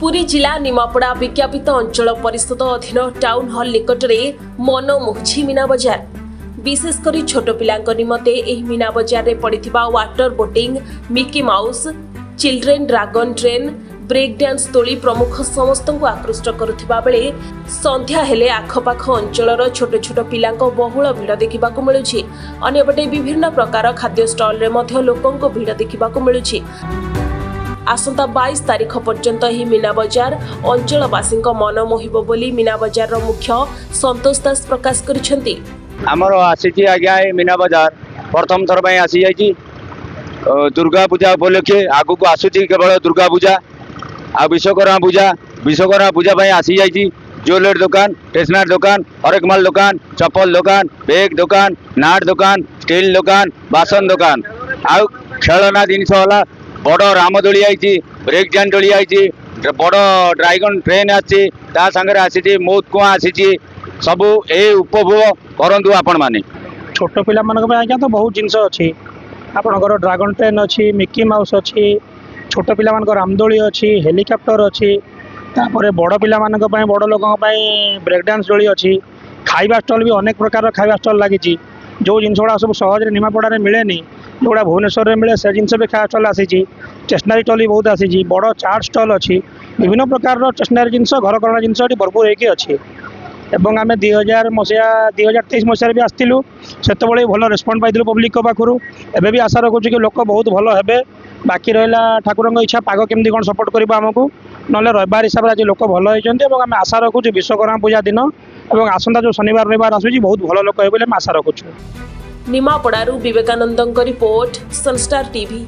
पुरी जिला निमापड़ा विज्ञापित अंचल परिषद अधीन टाउन हॉल निकटरे मनमोही मीना बजार विशेषकर छोट पिला निमते एही मीना बजार रे पड़िथिबा water boating Mickey Mouse children dragon train break dance तोली प्रमुख समस्त को आकृष्ट करुथिबा बेले संध्या हेले आखपाख अंचलर छोट छोट पिला बहुल भिड़ देखा मिलुछि। अन्यपटे विभिन्न प्रकार खाद्य स्टॉल रे मध्य लोकंको भिड़ देखा मिलुछि। आसंता 22 तारीख पर्यंत ही मीना बजार अंचलवासी मन मोहिब बोली मीना बजार मुख्य संतोष दास प्रकाश करिसेंती। आमर आसी आज्ञा मीना बजार प्रथम थर पर आसी जाइए दुर्गा पूजा उपलक्षे आगु को आसूची केवल दुर्गा पूजा आ विश्वकर्मा पूजा आसी जाइए। ज्वेलरी दुकान स्टेशनरी दुकान हरेक माल दुकान चप्पल दुकान बैग दुकान नाट दुकान स्टील दुकान बासन दुकान आउ खेलना जिनस है बड़ रामदोली आई ब्रेक डांस दोली आई बड़ ड्रैगन ट्रेन आसी आसी मौत कुआ आसी सबू ए उपभोग करंतु आपण माने। छोट पिला मानक आज्ञा तो बहुत जिनस अच्छी आपणकर ड्रैगन ट्रेन अच्छी मिकी माउस अच्छी छोट पिला मानक रामदोली अच्छी हेलिकॉप्टर अच्छी तापर बड़ पिला मानक बड़ लोकों ब्रेक डांस डोली अच्छी खाइबा स्टॉल भी अनेक प्रकार खाइबा स्टॉल लगी जो जिन गुड़ा सब सहज निमापड़ा मिलेनी जोड़ा भुवनेश्वर में मिले से जिन भी खाया स्टॉल आसी स्टेशनरी स्टॉल भी बहुत आसी बड़ चाट स्टॉल अच्छी विभिन्न प्रकार स्टेशनरी जिनस घर करना जिनस भरपूर होगी अच्छी एवं आम 2023 मसीह भी आसलु से भल रेस्पॉन्ड पाई पब्लिक पाखु एवं भी आशा रखुच्छे कि लोक बहुत भल हे बाकी रहा ठाकुर इच्छा पाग केमती कौन सपोर्ट कर आमको ना रविवार हिसाब से आज लोक भल होती आम आशा रखुच्छे विश्वकर्मा पूजा दिन और आसंता जो शनिवार रविवार आसूँ बहुत भल लोक हे आशा रखुच्छू। निमापड़ारू विवेकानंद रिपोर्ट सनस्टार टीवी।